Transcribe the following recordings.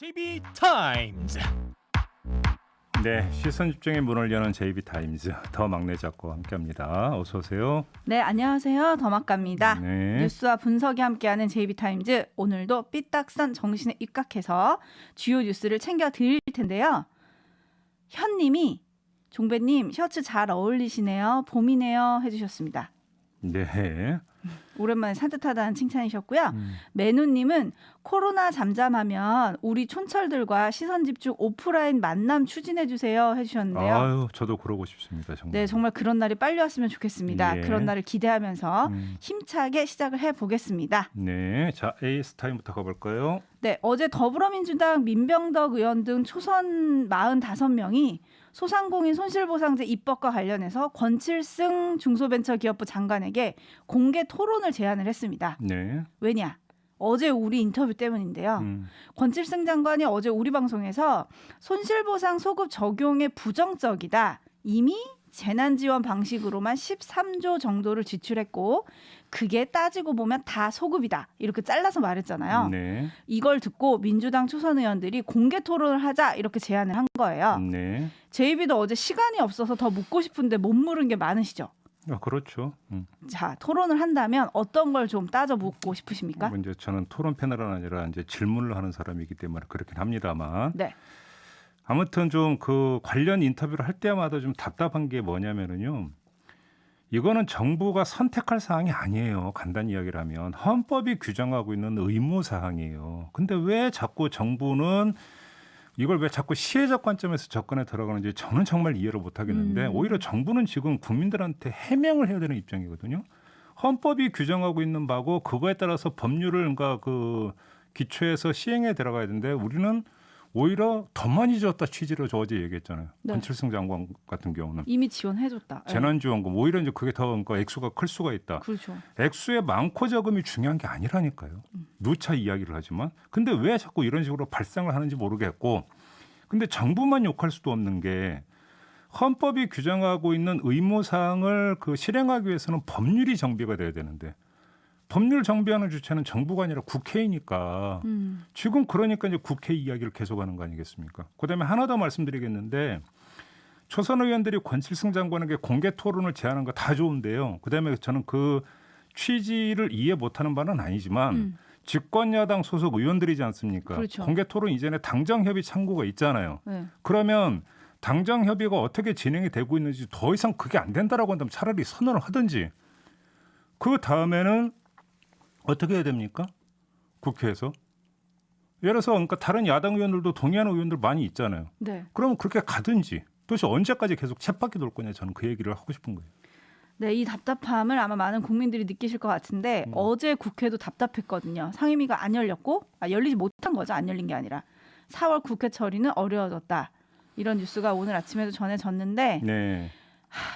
JB타임즈. 네, 시선 집중의 문을 여는 JB타임즈 더 막내 작가와 함께합니다. 어서 오세요. 네, 안녕하세요. 더막갑니다. 네. 뉴스와 분석이 함께하는 JB타임즈. 오늘도 삐딱선 정신에 입각해서 주요 뉴스를 챙겨 드릴 텐데요. 현님이 종배님 셔츠 잘 어울리시네요. 봄이네요 해주셨습니다. 네. 오랜만에 산뜻하다는 칭찬이셨고요. 매누님은 코로나 잠잠하면 우리 촌철들과 시선집중 오프라인 만남 추진해주세요 해주셨는데요. 아유, 저도 그러고 싶습니다. 정말. 네, 정말 그런 날이 빨리 왔으면 좋겠습니다. 예. 그런 날을 기대하면서 힘차게 시작을 해보겠습니다. 네, 자 에이스 타임부터 가볼까요? 네, 어제 더불어민주당 민병덕 의원 등 초선 45명이 소상공인 손실보상제 입법과 관련해서 권칠승 중소벤처기업부 장관에게 공개 토론을 제안을 했습니다. 네. 왜냐? 어제 우리 인터뷰 때문인데요. 권칠승 장관이 어제 우리 방송에서 손실보상 소급 적용에 부정적이다. 이미 재난지원 방식으로만 13조 정도를 지출했고 그게 따지고 보면 다 소급이다. 이렇게 잘라서 말했잖아요. 네. 이걸 듣고 민주당 초선 의원들이 공개 토론을 하자 이렇게 제안을 한 거예요. 네. JB도 어제 시간이 없어서 더 묻고 싶은데 못 물은 게 많으시죠? 그렇죠. 자, 토론을 한다면 어떤 걸 좀 따져 묻고 싶으십니까? 뭐 이제 저는 토론 패널은 아니라 이제 질문을 하는 사람이기 때문에 그렇긴 합니다만. 네. 아무튼 좀 그 관련 인터뷰를 할 때마다 좀 답답한 게 뭐냐면은요. 이거는 정부가 선택할 사항이 아니에요. 간단히 이야기를 하면 헌법이 규정하고 있는 의무 사항이에요. 근데 왜 자꾸 정부는 이걸 왜 자꾸 시혜적 관점에서 접근에 들어가는지 저는 정말 이해를 못 하겠는데 오히려 정부는 지금 국민들한테 해명을 해야 되는 입장이거든요. 헌법이 규정하고 있는 바고 그거에 따라서 법률을 그러니까 그 기초해서 시행에 들어가야 되는데 우리는 오히려 더 많이 줬다 취지로 저 어제 얘기했잖아요. 네. 권칠승 장관 같은 경우는 이미 지원해줬다. 네. 재난지원금 오히려 이제 그게 더 그러니까 액수가 클 수가 있다. 그렇죠. 액수의 많고 적음이 중요한 게 아니라니까요. 누차 이야기를 하지만 근데 왜 자꾸 이런 식으로 발상을 하는지 모르겠고 근데 정부만 욕할 수도 없는 게 헌법이 규정하고 있는 의무 사항을 그 실행하기 위해서는 법률이 정비가 돼야 되는데 법률 정비하는 주체는 정부가 아니라 국회이니까 지금 그러니까 이제 국회 이야기를 계속하는 거 아니겠습니까? 그다음에 하나 더 말씀드리겠는데 초선 의원들이 권칠승 장관에게 공개 토론을 제안한 거 다 좋은데요. 그다음에 저는 그 취지를 이해 못하는 바는 아니지만 집권야당 소속 의원들이지 않습니까? 그렇죠. 공개 토론 이전에 당정협의 창구가 있잖아요. 네. 그러면 당정협의가 어떻게 진행이 되고 있는지 더 이상 그게 안 된다라고 한다면 차라리 선언을 하든지 그 다음에는 어떻게 해야 됩니까? 국회에서. 예를 들어서 그러니까 다른 야당 의원들도 동의하는 의원들 많이 있잖아요. 네. 그러면 그렇게 가든지 도대체 언제까지 계속 쳇바퀴 돌 거냐 저는 그 얘기를 하고 싶은 거예요. 네, 이 답답함을 아마 많은 국민들이 느끼실 것 같은데 어제 국회도 답답했거든요. 상임위가 안 열렸고 열리지 못한 거죠. 안 열린 게 아니라 4월 국회 처리는 어려워졌다. 이런 뉴스가 오늘 아침에도 전해졌는데 네.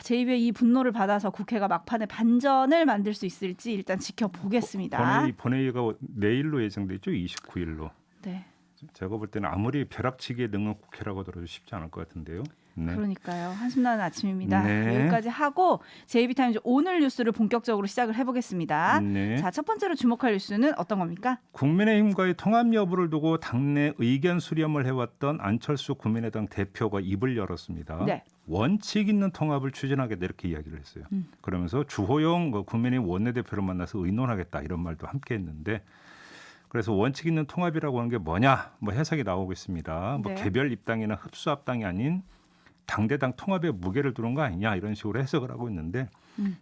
JB의 이 분노를 받아서 국회가 막판에 반전을 만들 수 있을지 일단 지켜보겠습니다. 본회의가 내일로 예정돼 있죠. 29일로. 네, 제가 볼 때는 아무리 벼락치기에 능한 국회라고 하더라도 쉽지 않을 것 같은데요. 네. 그러니까요. 한숨 나는 아침입니다. 네. 여기까지 하고 JB타임즈 오늘 뉴스를 본격적으로 시작을 해보겠습니다. 네. 자, 첫 번째로 주목할 뉴스는 어떤 겁니까? 국민의힘과의 통합 여부를 두고 당내 의견 수렴을 해왔던 안철수 국민의당 대표가 입을 열었습니다. 네. 원칙 있는 통합을 추진하겠다 이렇게 이야기를 했어요. 그러면서 주호영 국민의힘 원내대표를 만나서 의논하겠다 이런 말도 함께 했는데 그래서 원칙 있는 통합이라고 하는 게 뭐냐 뭐 해석이 나오고 있습니다. 뭐 네. 개별 입당이나 흡수합당이 아닌 당대당 통합에 무게를 두는 거 아니냐 이런 식으로 해석을 하고 있는데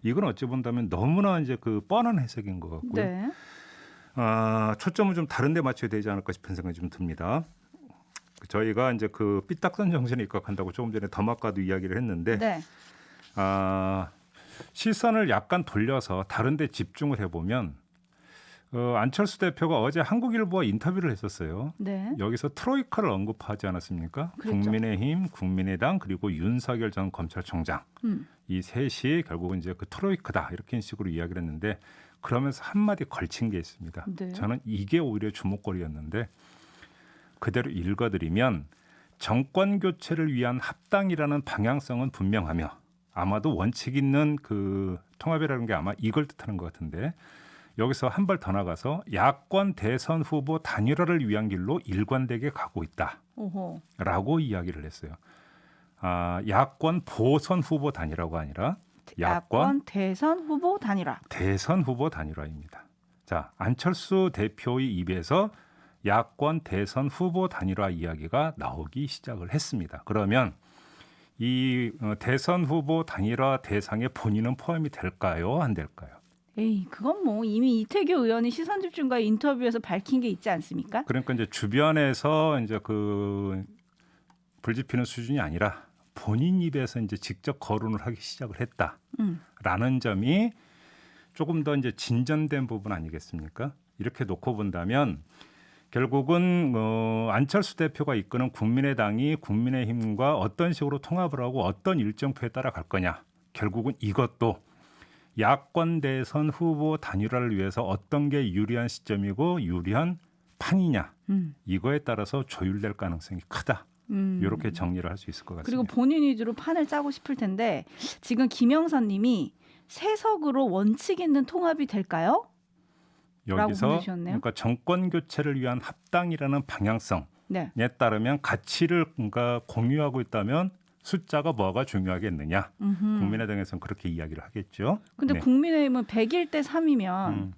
이건 어찌 본다면 너무나 이제 그 뻔한 해석인 것 같고요. 네. 초점을 좀 다른 데 맞춰야 되지 않을까 싶은 생각이 좀 듭니다. 저희가 이제 그 삐딱선 정신에 입각한다고 조금 전에 더마카도 이야기를 했는데 네. 시선을 약간 돌려서 다른 데 집중을 해보면 안철수 대표가 어제 한국일보와 인터뷰를 했었어요. 네. 여기서 트로이카를 언급하지 않았습니까? 그랬죠. 국민의힘, 국민의당 그리고 윤석열 전 검찰총장 이 셋이 결국은 이제 그 트로이카다 이렇게 식으로 이야기를 했는데 그러면서 한마디 걸친 게 있습니다. 네. 저는 이게 오히려 주목거리였는데 그대로 읽어드리면 정권 교체를 위한 합당이라는 방향성은 분명하며 아마도 원칙 있는 그 통합이라는 게 아마 이걸 뜻하는 것 같은데 여기서 한 발 더 나가서 야권 대선 후보 단일화를 위한 길로 일관되게 가고 오호. 있다라고 이야기를 했어요. 야권 보선 후보 단일화가 아니라 야권 대선 후보 단일화. 대선 후보 단일화입니다. 자, 안철수 대표의 입에서 야권 대선 후보 단일화 이야기가 나오기 시작을 했습니다. 그러면 이 대선 후보 단일화 대상에 본인은 포함이 될까요? 안 될까요? 에이, 그건 뭐 이미 이태규 의원이 시선집중과의 인터뷰에서 밝힌 게 있지 않습니까? 그러니까 이제 주변에서 이제 그 불지피는 수준이 아니라 본인 입에서 이제 직접 거론을 하기 시작을 했다라는 점이 조금 더 이제 진전된 부분 아니겠습니까? 이렇게 놓고 본다면 결국은 안철수 대표가 이끄는 국민의당이 국민의힘과 어떤 식으로 통합을 하고 어떤 일정표에 따라 갈 거냐. 결국은 이것도 야권 대선 후보 단일화를 위해서 어떤 게 유리한 시점이고 유리한 판이냐. 이거에 따라서 조율될 가능성이 크다. 이렇게 정리를 할 수 있을 것 같습니다. 그리고 본인 위주로 판을 짜고 싶을 텐데 지금 김영선 님이 세석으로 원칙 있는 통합이 될까요? 여기서 그러니까 정권 교체를 위한 합당이라는 방향성에 따르면 가치를 그러니까 공유하고 있다면 숫자가 뭐가 중요하겠느냐. 국민의당에서는 그렇게 이야기를 하겠죠. 근데 국민의힘은 101대 3이면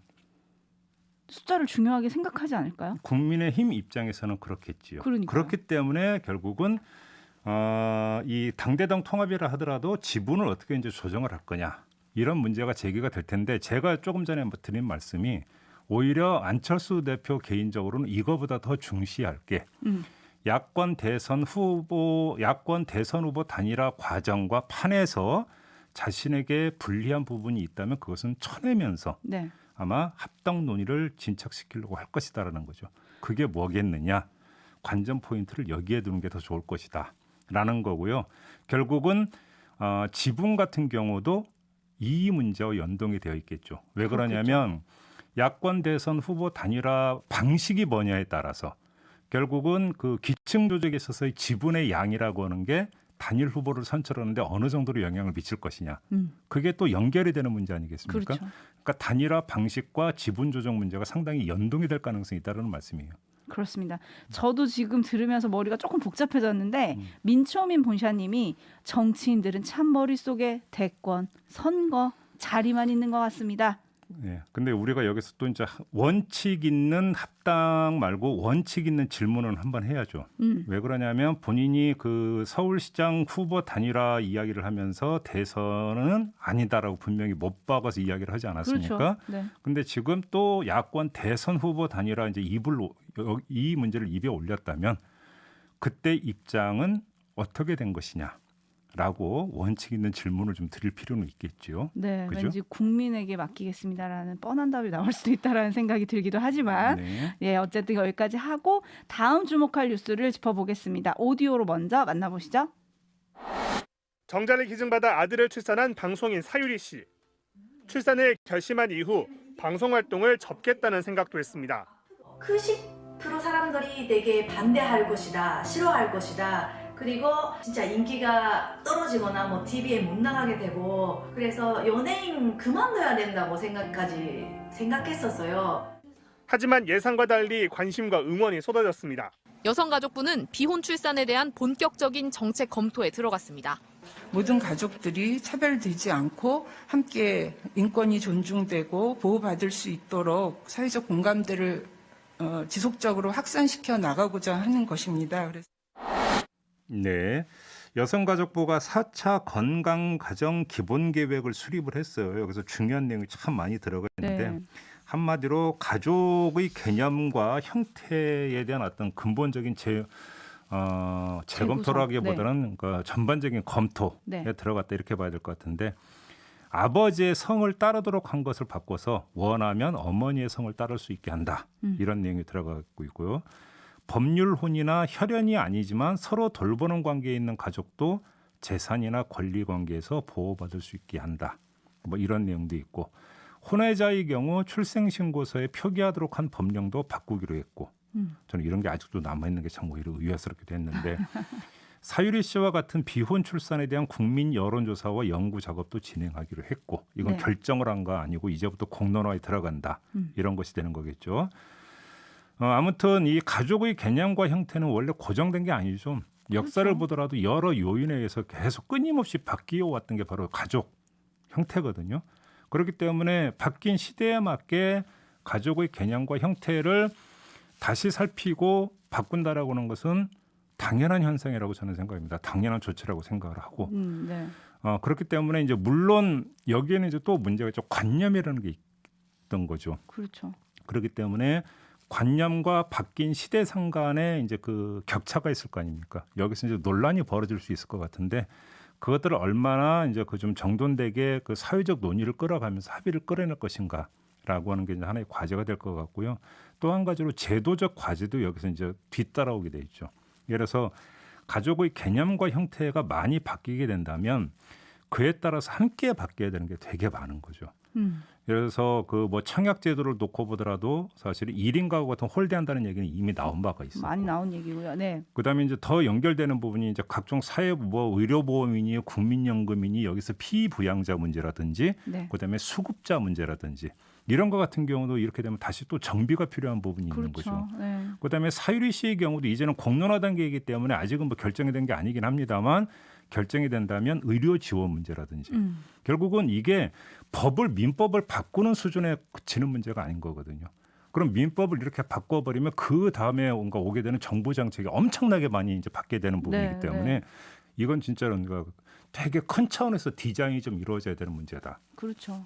숫자를 중요하게 생각하지 않을까요? 국민의힘 입장에서는 그렇겠지요. 그러니까요. 그렇기 때문에 결국은 이 당대당 통합이라 하더라도 지분을 어떻게 이제 조정을 할 거냐. 이런 문제가 제기가 될 텐데 제가 조금 전에 드린 말씀이 오히려 안철수 대표 개인적으로는 이거보다 더 중시할 게 야권 대선 후보 단일화 과정과 판에서 자신에게 불리한 부분이 있다면 그것은 쳐내면서 아마 합당 논의를 진척시키려고 할 것이다라는 거죠. 그게 뭐겠느냐? 관전 포인트를 여기에 두는 게 더 좋을 것이다라는 거고요. 결국은 지분 같은 경우도 이 문제와 연동이 되어 있겠죠. 왜 그러냐면 야권 대선 후보 단일화 방식이 뭐냐에 따라서 결국은 그 기층 조직에 있어서의 지분의 양이라고 하는 게 단일 후보를 선출하는데 어느 정도로 영향을 미칠 것이냐. 그게 또 연결이 되는 문제 아니겠습니까? 그렇죠. 그러니까 단일화 방식과 지분 조정 문제가 상당히 연동이 될 가능성이 있다는 말씀이에요. 그렇습니다. 저도 지금 들으면서 머리가 조금 복잡해졌는데 민초민 본샤님이 정치인들은 참 머릿속에 대권, 선거, 자리만 있는 것 같습니다. 네. 근데 우리가 여기서 또 이제 원칙 있는 합당 말고 원칙 있는 질문을 한번 해야죠. 왜 그러냐면 본인이 그 서울시장 후보 단일화 이야기를 하면서 대선은 아니다라고 분명히 못 박아서 이야기를 하지 않았습니까? 그렇죠. 네. 근데 지금 또 야권 대선 후보 단일화 이제 이 문제를 입에 올렸다면 그때 입장은 어떻게 된 것이냐? 라고 원칙 있는 질문을 좀 드릴 필요는 있겠죠. 네, 그죠? 왠지 국민에게 맡기겠습니다라는 뻔한 답이 나올 수도 있다라는 생각이 들기도 하지만 어쨌든 여기까지 하고 다음 주목할 뉴스를 짚어보겠습니다. 오디오로 먼저 만나보시죠. 정자를 기증받아 아들을 출산한 방송인 사유리 씨. 출산을 결심한 이후 방송 활동을 접겠다는 생각도 했습니다. 90% 사람들이 되게 반대할 것이다, 싫어할 것이다. 그리고 진짜 인기가 떨어지거나 뭐 TV에 못 나가게 되고 그래서 연예인 그만둬야 된다고 생각했었어요. 하지만 예상과 달리 관심과 응원이 쏟아졌습니다. 여성가족부는 비혼 출산에 대한 본격적인 정책 검토에 들어갔습니다. 모든 가족들이 차별되지 않고 함께 인권이 존중되고 보호받을 수 있도록 사회적 공감대를 지속적으로 확산시켜 나가고자 하는 것입니다. 네, 여성가족부가 4차 건강가정기본계획을 수립을 했어요. 여기서 중요한 내용이 참 많이 들어가 있는데 한마디로 가족의 개념과 형태에 대한 어떤 근본적인 재검토라기보다는 그러니까 전반적인 검토에 들어갔다 이렇게 봐야 될 것 같은데 아버지의 성을 따르도록 한 것을 바꿔서 원하면 어머니의 성을 따를 수 있게 한다. 이런 내용이 들어가고 있고요. 법률혼이나 혈연이 아니지만 서로 돌보는 관계에 있는 가족도 재산이나 권리 관계에서 보호받을 수 있게 한다. 뭐 이런 내용도 있고 혼외자의 경우 출생신고서에 표기하도록 한 법령도 바꾸기로 했고 저는 이런 게 아직도 남아있는 게 참 오히려 의아스럽기도 했는데 사유리 씨와 같은 비혼 출산에 대한 국민 여론조사와 연구 작업도 진행하기로 했고 이건 네. 결정을 한 거 아니고 이제부터 공론화에 들어간다 이런 것이 되는 거겠죠. 아무튼 이 가족의 개념과 형태는 원래 고정된 게 아니죠. 역사를 그렇죠. 보더라도 여러 요인에 의해서 계속 끊임없이 바뀌어 왔던 게 바로 가족 형태거든요. 그렇기 때문에 바뀐 시대에 맞게 가족의 개념과 형태를 다시 살피고 바꾼다라고 하는 것은 당연한 현상이라고 저는 생각합니다. 당연한 조치라고 생각을 하고 네. 그렇기 때문에 이제 물론 여기에는 이제 또 문제가 있죠. 관념이라는 게 있던 거죠. 그렇죠. 그렇기 때문에 관념과 바뀐 시대상 간에 이제 그 격차가 있을 거 아닙니까? 여기서 이제 논란이 벌어질 수 있을 것 같은데 그것들을 얼마나 이제 그 좀 정돈되게 그 사회적 논의를 끌어가면서 합의를 끌어낼 것인가라고 하는 게 이제 하나의 과제가 될 것 같고요. 또 한 가지로 제도적 과제도 여기서 이제 뒤따라오게 돼 있죠. 예를 들어서 가족의 개념과 형태가 많이 바뀌게 된다면 그에 따라서 함께 바뀌어야 되는 게 되게 많은 거죠. 예를 들어서 그 뭐 청약 제도를 놓고 보더라도 사실 1인 가구 같은 홀대한다는 얘기는 이미 나온 바가 있어요. 많이 나온 얘기고요. 네. 그다음에 이제 더 연결되는 부분이 이제 각종 사회 뭐 의료보험이니 국민연금이니 여기서 피부양자 문제라든지 네. 그다음에 수급자 문제라든지 이런 것 같은 경우도 이렇게 되면 다시 또 정비가 필요한 부분이 있는 거죠. 그렇죠. 네. 그다음에 사유리 씨의 경우도 이제는 공론화 단계이기 때문에 아직은 뭐 결정이 된 게 아니긴 합니다만 결정이 된다면 의료 지원 문제라든지 결국은 이게 법을 민법을 바꾸는 수준에 그치는 문제가 아닌 거거든요. 그럼 민법을 이렇게 바꿔버리면 그 다음에 뭔가 오게 되는 정부 정책이 엄청나게 많이 이제 받게 되는 부분이기 네, 때문에 네. 이건 진짜로 뭔가 되게 큰 차원에서 디자인이 좀 이루어져야 되는 문제다. 그렇죠.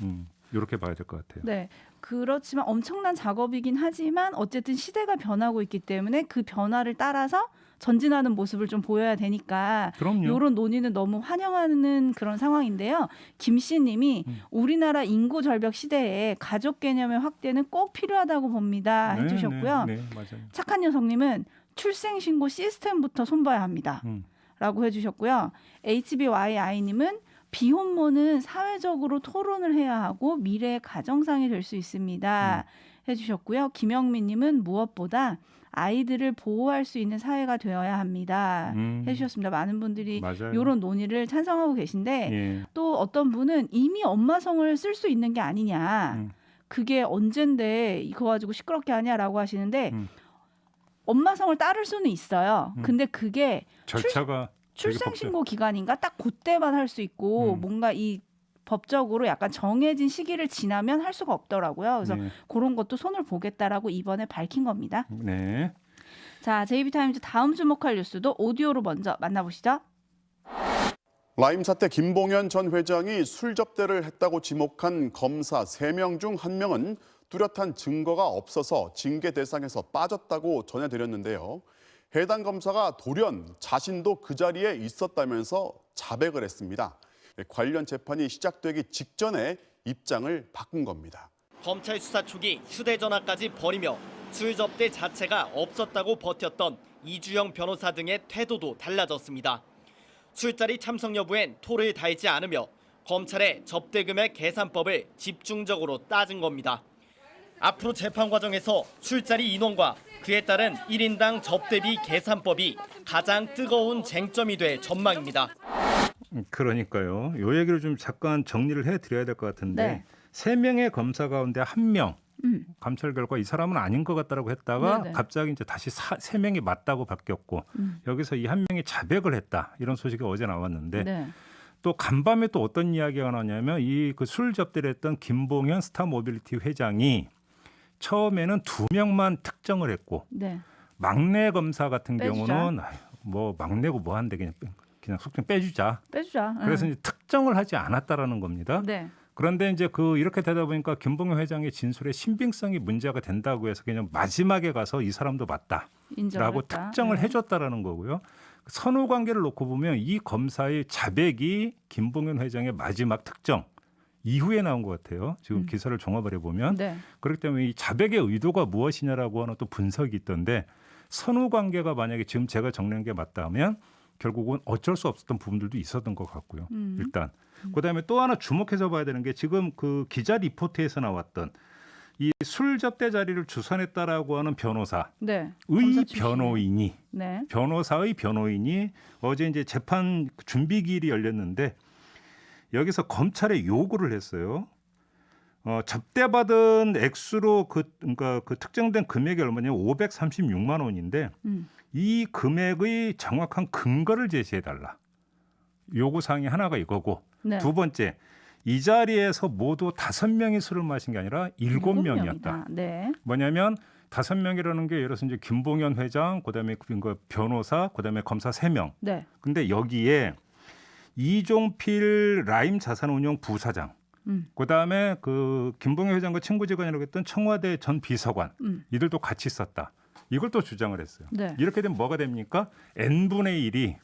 이렇게 봐야 될 것 같아요. 네. 그렇지만 엄청난 작업이긴 하지만 어쨌든 시대가 변하고 있기 때문에 그 변화를 따라서 전진하는 모습을 좀 보여야 되니까 그럼요. 이런 논의는 너무 환영하는 그런 상황인데요. 김 씨님이 우리나라 인구 절벽 시대에 가족 개념의 확대는 꼭 필요하다고 봅니다 해주셨고요. 네, 맞아요. 착한 여성님은 출생신고 시스템부터 손봐야 합니다. 라고 해주셨고요. HBYI님은 비혼모는 사회적으로 토론을 해야 하고 미래의 가정상이 될 수 있습니다. 해주셨고요. 김영민님은 무엇보다 아이들을 보호할 수 있는 사회가 되어야 합니다. 해주셨습니다. 많은 분들이 맞아요. 이런 논의를 찬성하고 계신데 예. 또 어떤 분은 이미 엄마성을 쓸 수 있는 게 아니냐. 그게 언젠데 이거 가지고 시끄럽게 하냐라고 하시는데 엄마성을 따를 수는 있어요. 근데 그게 절차가 출생신고 기간인가 딱 그때만 할 수 있고 뭔가 이 법적으로 약간 정해진 시기를 지나면 할 수가 없더라고요. 그래서 네. 그런 것도 손을 보겠다라고 이번에 밝힌 겁니다. 네. 자, JB타임즈 다음 주목할 뉴스도 오디오로 먼저 만나보시죠. 라임 사태 김봉현 전 회장이 술 접대를 했다고 지목한 검사 3명 중 1명은 뚜렷한 증거가 없어서 징계 대상에서 빠졌다고 전해드렸는데요. 해당 검사가 돌연 자신도 그 자리에 있었다면서 자백을 했습니다. 관련 재판이 시작되기 직전에 입장을 바꾼 겁니다. 검찰 수사 초기 휴대전화까지 버리며 술 접대 자체가 없었다고 버텼던 이주영 변호사 등의 태도도 달라졌습니다. 술자리 참석 여부엔 토를 달지 않으며 검찰의 접대 금액 계산법을 집중적으로 따진 겁니다. 앞으로 재판 과정에서 술자리 인원과 그에 따른 1인당 접대비 계산법이 가장 뜨거운 쟁점이 될 전망입니다. 그러니까요. 요 얘기를 좀 잠깐 정리를 해드려야 될 것 같은데 네. 3명의 검사 가운데 1명 감찰 결과 이 사람은 아닌 것 같다라고 했다가 네네. 갑자기 이제 다시 3명이 맞다고 바뀌었고 여기서 이 1명이 자백을 했다 이런 소식이 어제 나왔는데 네. 또 간밤에 또 어떤 이야기가 나왔냐면 이 그 술 접대를 했던 김봉현 스타모빌리티 회장이 처음에는 2명만 특정을 했고 네. 막내 검사 같은 빼주자. 경우는 뭐 막내고 뭐 한데 그냥 속 좀 빼주자. 빼주자. 그래서 이제 특정을 하지 않았다라는 겁니다. 네. 그런데 이제 이렇게 되다 보니까 김봉현 회장의 진술의 신빙성이 문제가 된다고 해서 그냥 마지막에 가서 이 사람도 맞다라고 인정을 했다. 특정을 네. 해줬다라는 거고요. 선후 관계를 놓고 보면 이 검사의 자백이 김봉현 회장의 마지막 특정 이후에 나온 것 같아요. 지금 기사를 종합을 해보면 네. 그렇기 때문에 이 자백의 의도가 무엇이냐라고 하는 또 분석이 있던데 선후 관계가 만약에 지금 제가 정리한 게 맞다면 결국은 어쩔 수 없었던 부분들도 있었던 것 같고요. 일단 그다음에 또 하나 주목해서 봐야 되는 게 지금 그 기자 리포트에서 나왔던 이 술 접대 자리를 주선했다라고 하는 변호사의 네. 검사 출신이에요. 변호인이 네. 변호사의 변호인이 어제 이제 재판 준비 기일이 열렸는데 여기서 검찰에 요구를 했어요. 접대받은 액수로 그러니까 그 특정된 금액이 얼마냐면 536만 원인데 이 금액의 정확한 근거를 제시해 달라. 요구 사항이 하나가 이거고 네. 두 번째 이 자리에서 모두 5명이 술을 마신 게 아니라 7명이었다. 네. 뭐냐면 5명이라는 게 예를 들어서 이제 김봉현 회장, 그다음에 그 변호사, 그다음에 검사 3명. 네. 근데 여기에 이종필 라임 자산운용 부사장, 그다음에 그 김봉현 회장과 친구지간이라고 했던 청와대 전 비서관 이들도 같이 있었다. 이걸 또 주장을 했어요. 네. 이렇게 되면 뭐가 됩니까? n분의 1이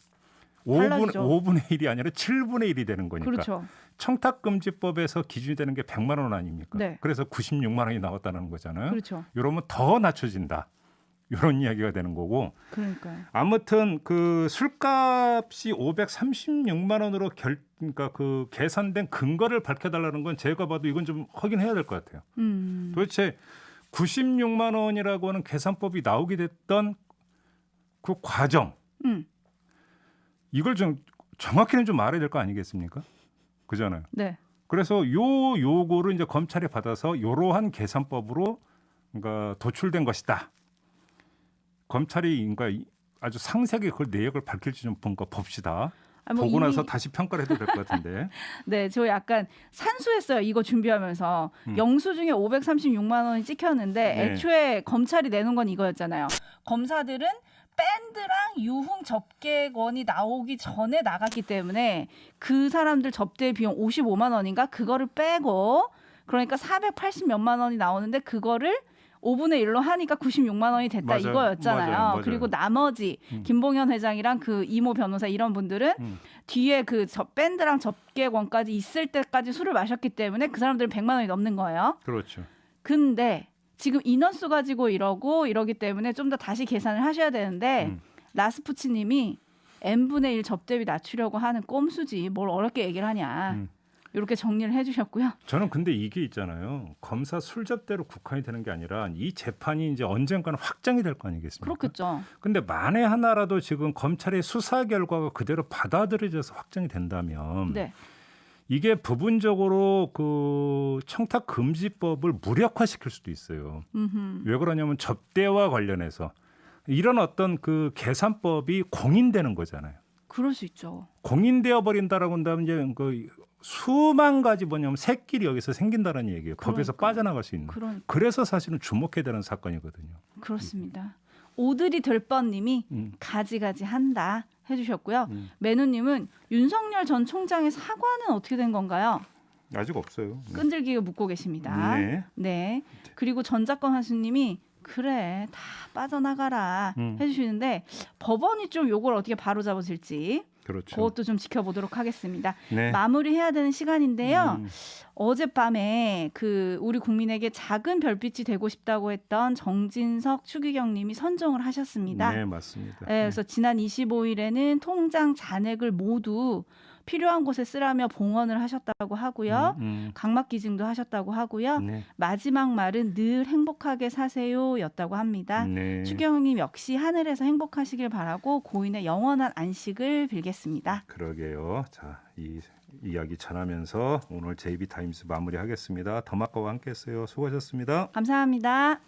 달라지죠. 5분의 1이 아니라 7분의 1이 되는 거니까. 그렇죠. 청탁금지법에서 기준이 되는 게 100만 원 아닙니까? 네. 그래서 96만 원이 나왔다는 거잖아요. 그렇죠. 이러면 더 낮춰진다. 이런 이야기가 되는 거고. 그러니까요. 아무튼 그 술값이 536만 원으로 그러니까 그 계산된 근거를 밝혀달라는 건 제가 봐도 이건 좀 확인해야 될 것 같아요. 도대체 96만 원이라고 하는 계산법이 나오게 됐던 그 과정. 이걸 좀 정확히는 좀 말해야 될 거 아니겠습니까? 그잖아요. 네. 그래서 요 요구를 이제 검찰이 받아서 이러한 계산법으로 그러니까 도출된 것이다. 검찰이 그러니까 아주 상세하게 그걸 내역을 밝힐지 좀 봅시다. 보고 나서 다시 평가를 해도 될 것 같은데. 네, 저 약간 산수했어요. 이거 준비하면서 영수증에 536만 원이 찍혔는데 네. 애초에 검찰이 내놓은 건 이거였잖아요. 검사들은 밴드랑 유흥 접객원이 나오기 전에 나갔기 때문에 그 사람들 접대 비용 55만 원인가 그거를 빼고 그러니까 480 몇만 원이 나오는데 그거를 5분의 1로 하니까 96만 원이 됐다 맞아요. 이거였잖아요. 맞아요. 그리고 나머지 김봉현 회장이랑 그 이모 변호사 이런 분들은 뒤에 그 밴드랑 접객원까지 있을 때까지 술을 마셨기 때문에 그 사람들은 100만 원이 넘는 거예요. 그렇죠. 근데 지금 인원수 가지고 이러기 때문에 좀 더 다시 계산을 하셔야 되는데 라스푸치님이 n분의 1 접대비 낮추려고 하는 꼼수지 뭘 어렵게 얘기를 하냐. 이렇게 정리를 해주셨고요. 저는 근데 이게 있잖아요. 검사 술접대로 국한이 되는 게 아니라 이 재판이 이제 언젠가는 확정이 될 거 아니겠습니까? 그렇겠죠. 근데 만에 하나라도 지금 검찰의 수사 결과가 그대로 받아들여져서 확정이 된다면 네. 이게 부분적으로 그 청탁금지법을 무력화시킬 수도 있어요. 왜 그러냐면 접대와 관련해서 이런 어떤 그 계산법이 공인되는 거잖아요. 그럴 수 있죠. 공인되어 버린다라고 한다면 이제 그 수만 가지 뭐냐면 새끼리 여기서 생긴다는 얘기예요. 법에서 빠져나갈 수 있는. 그래서 사실은 주목해야 되는 사건이거든요. 그렇습니다. 오드리 들뻔님이 가지가지 한다 해주셨고요. 매누님은 윤석열 전 총장의 사과는 어떻게 된 건가요? 아직 없어요. 끈질기게 묻고 계십니다. 네. 네. 그리고 전작권 하수님이 그래 다 빠져나가라 해주시는데 법원이 좀 요걸 어떻게 바로잡아줄지 그렇죠. 그것도 좀 지켜보도록 하겠습니다. 네. 마무리해야 되는 시간인데요. 어젯밤에 그 우리 국민에게 작은 별빛이 되고 싶다고 했던 정진석 추기경님이 선정을 하셨습니다. 네, 맞습니다. 네, 그래서 지난 25일에는 통장 잔액을 모두 필요한 곳에 쓰라며 봉헌을 하셨다고 하고요. 각막 기증도 하셨다고 하고요. 네. 마지막 말은 늘 행복하게 사세요였다고 합니다. 네. 추경님 역시 하늘에서 행복하시길 바라고 고인의 영원한 안식을 빌겠습니다. 그러게요. 자, 이 이야기 전하면서 오늘 JB타임스 마무리하겠습니다. 더마카와 함께했어요. 수고하셨습니다. 감사합니다.